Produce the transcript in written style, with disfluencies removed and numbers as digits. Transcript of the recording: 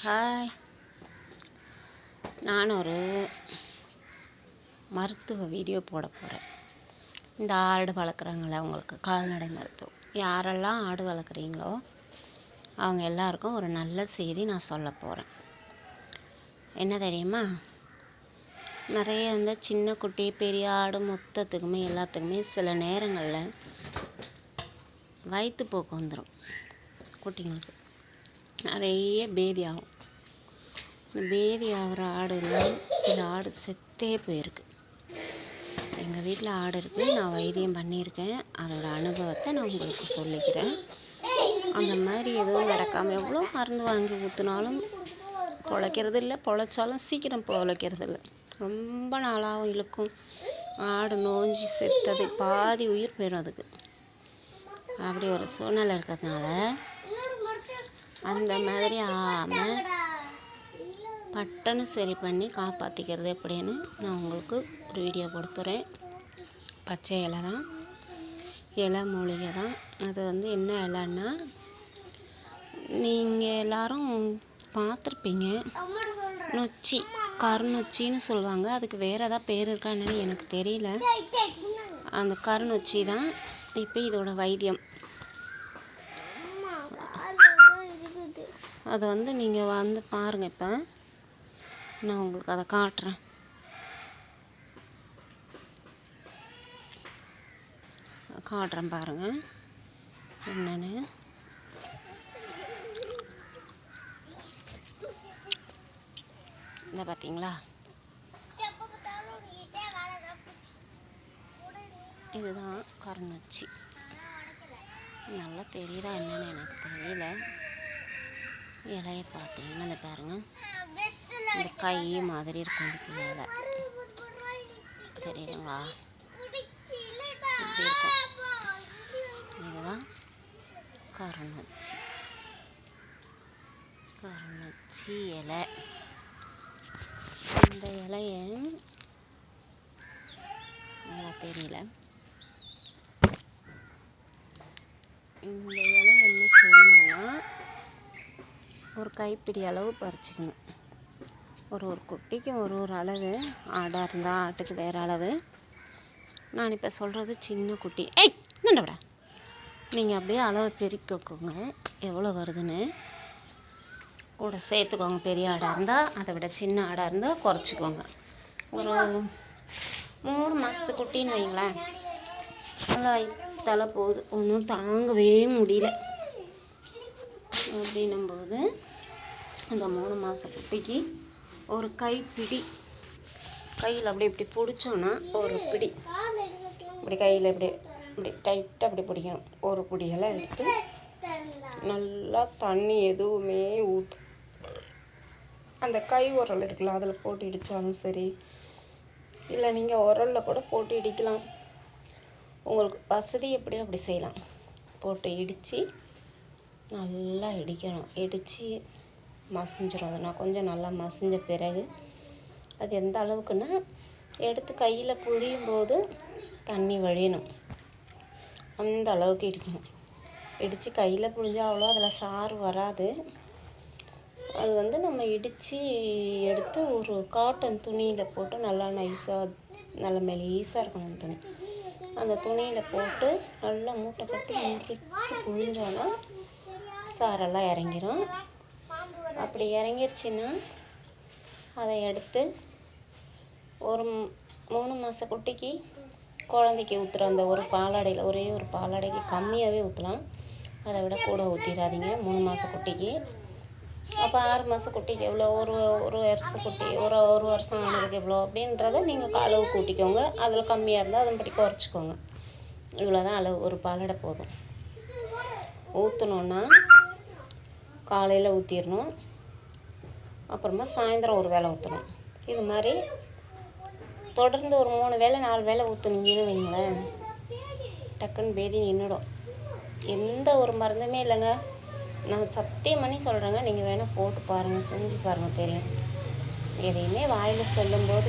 Hi, நான் ஒரு மருத்துவ வீடியோ போட போகிறேன். இந்த ஆடு வளர்க்குறாங்களே அவங்களுக்கு கால்நடை மருத்துவம். யாரெல்லாம் ஆடு வளர்க்குறீங்களோ அவங்க எல்லாருக்கும் ஒரு நல்ல செய்தி நான் சொல்ல போகிறேன். என்ன தெரியுமா? நிறைய இந்த சின்ன குட்டி பெரிய ஆடு மொத்தத்துக்குமே எல்லாத்துக்குமே சில நேரங்களில் வயிற்றுப்போக்கு வந்துடும். குட்டிங்களுக்கு நிறைய பேதி ஆகும். இந்த பேதி ஆகிற ஆடுலாம் சில ஆடு செத்தே போயிருக்கு. எங்கள் வீட்டில் ஆடு இருக்குது, நான் வைத்தியம் பண்ணியிருக்கேன். அதோடய அனுபவத்தை நான் உங்களுக்கு சொல்லிக்கிறேன். அந்த மாதிரி எதுவும் நடக்காமல் எவ்வளோ மருந்து வாங்கி ஊற்றினாலும் பொழைக்கிறது இல்லை, பொழைச்சாலும் சீக்கிரம் பொழைக்கிறது இல்லை. ரொம்ப நாளாகவும் இழுக்கும். ஆடு நோஞ்சி செத்தது பாதி உயிர் போயிடும் அதுக்கு. அப்படி ஒரு சூழ்நிலை இருக்கிறதுனால அந்த மாதிரி ஆகாமல் பட்டனை சரி பண்ணி காப்பாற்றிக்கிறது எப்படின்னு நான் உங்களுக்கு ஒரு வீடியோ போட போகிறேன். பச்சை இலை தான், இலை மூலிகை தான். அது என்ன இலைன்னா, நீங்கள் எல்லோரும் பார்த்துருப்பீங்க, நொச்சி, கருநொச்சின்னு சொல்லுவாங்க. அதுக்கு வேறு ஏதாவது பேர் இருக்கா என்னன்னு எனக்கு தெரியல. அந்த கருநொச்சி தான் இப்போ இதோட வைத்தியம். அதை நீங்கள் பாருங்கள். இப்போ நான் உங்களுக்கு அதை காட்டுறேன். பாருங்கள் என்னன்னு. இந்த பார்த்தீங்களா, இதுதான் கருநொச்சி. நல்லா தெரியுதா என்னன்னு எனக்கு தெரியல. இலையை பார்த்தீங்கன்னா இந்த பாருங்கள், இந்த கை மாதிரி இருக்கும். இதுக்கு இலை தெரியுதுங்களா? இப்படி இருக்கும். இதுதான் கருநொச்சி இலை. இந்த இலையை நல்லா தெரியல. இந்த இலை என்ன செய்யணும்னா, ஒரு கைப்பிடி அளவு பறிச்சுக்கணும். ஒரு குட்டிக்கும் ஒரு அளவு. ஆடாக இருந்தால் ஆட்டுக்கு வேறு அளவு. நான் இப்போ சொல்கிறது சின்ன குட்டி. என்னடா நீங்கள் அப்படியே அளவை பெருக்கிக்கோங்க, எவ்வளோ வருதுன்னு கூட சேர்த்துக்கோங்க. பெரிய ஆடாக இருந்தால் அதை விட சின்ன ஆடாக இருந்தால் குறைச்சிக்கோங்க. ஒரு 3 மாதத்து குட்டின்னு வைங்களேன், நல்லா தலை போகுது, ஒன்றும் தாங்கவே முடியல. அப்படின்னும்போது அந்த 3 மாத குட்டிக்கு ஒரு கைப்பிடி, கையில் இப்படி பிடிச்சோன்னா ஒரு பிடி, இப்படி கையில் இப்படி டைட்டாக அப்படி பிடிக்கணும். ஒரு பிடியெல்லாம் எடுத்து நல்லா தண்ணி எதுவுமே ஊற்று. அந்த கை உரல் இருக்குல்ல, அதில் போட்டு இடித்தாலும் சரி, இல்லை நீங்கள் உரலில் கூட போட்டு இடிக்கலாம். உங்களுக்கு வசதி எப்படியோ அப்படி செய்யலாம். போட்டு இடித்து நல்லா இடிக்கணும். இடித்து மசிஞ்சிடும். அது நான் கொஞ்சம் நல்லா மசிஞ்ச பிறகு அது எந்த அளவுக்குன்னா, எடுத்து கையில் புழியும் போது தண்ணி வழியணும். அந்த அளவுக்கு இடிக்கணும். இடித்து கையில் புழிஞ்சால் அவ்வளோ அதில் சாறு வராது. அது நம்ம இடித்து எடுத்து ஒரு காட்டன் துணியில் போட்டு நல்லா நைஸாக, நல்லா மெலிசாக இருக்கணும் அந்த துணி. அந்த துணியில் போட்டு நல்லா மூட்டை கட்டி முறுக்கி புழிஞ்சோன்னா சாரெல்லாம் இறங்கிடும். அப்படி இறங்கிருச்சுன்னா அதை எடுத்து ஒரு 3 மாத குட்டிக்கு குழந்தைக்கு ஊற்றுற அந்த ஒரு பாலாடையில், ஒரே ஒரு பாலாடைக்கு கம்மியாகவே ஊற்றலாம். அதை விட கூட ஊற்றிடாதீங்க 3 மாத குட்டிக்கு. அப்போ 6 மாத குட்டிக்கு எவ்வளோ, ஒரு வருஷ குட்டி, ஒரு வருஷம் ஆனதுக்கு எவ்வளோ அப்படின்றத நீங்கள் அளவு கூட்டிக்கோங்க. அதில் கம்மியாக இருந்தால் அதன்படி குறைச்சிக்கோங்க. இவ்வளோதான் அளவு. ஒரு பாலாடை போதும். ஊற்றணுன்னா காலையில் ஊற்றிடணும், அப்புறமா சாயந்தரம் ஒரு வேளை ஊற்றணும். இது மாதிரி தொடர்ந்து ஒரு 3 வேளை 4 வேளை ஊற்றுனீங்கன்னு வைங்களேன், டக்குன்னு பேதி நின்றுடும். எந்த ஒரு மருந்துமே இல்லைங்க, நான் சத்தியம் பண்ணி சொல்கிறேங்க. நீங்கள் வேணால் போட்டு பாருங்கள், செஞ்சு பாருங்கள், தெரியும். எதையுமே வாயில் சொல்லும்போது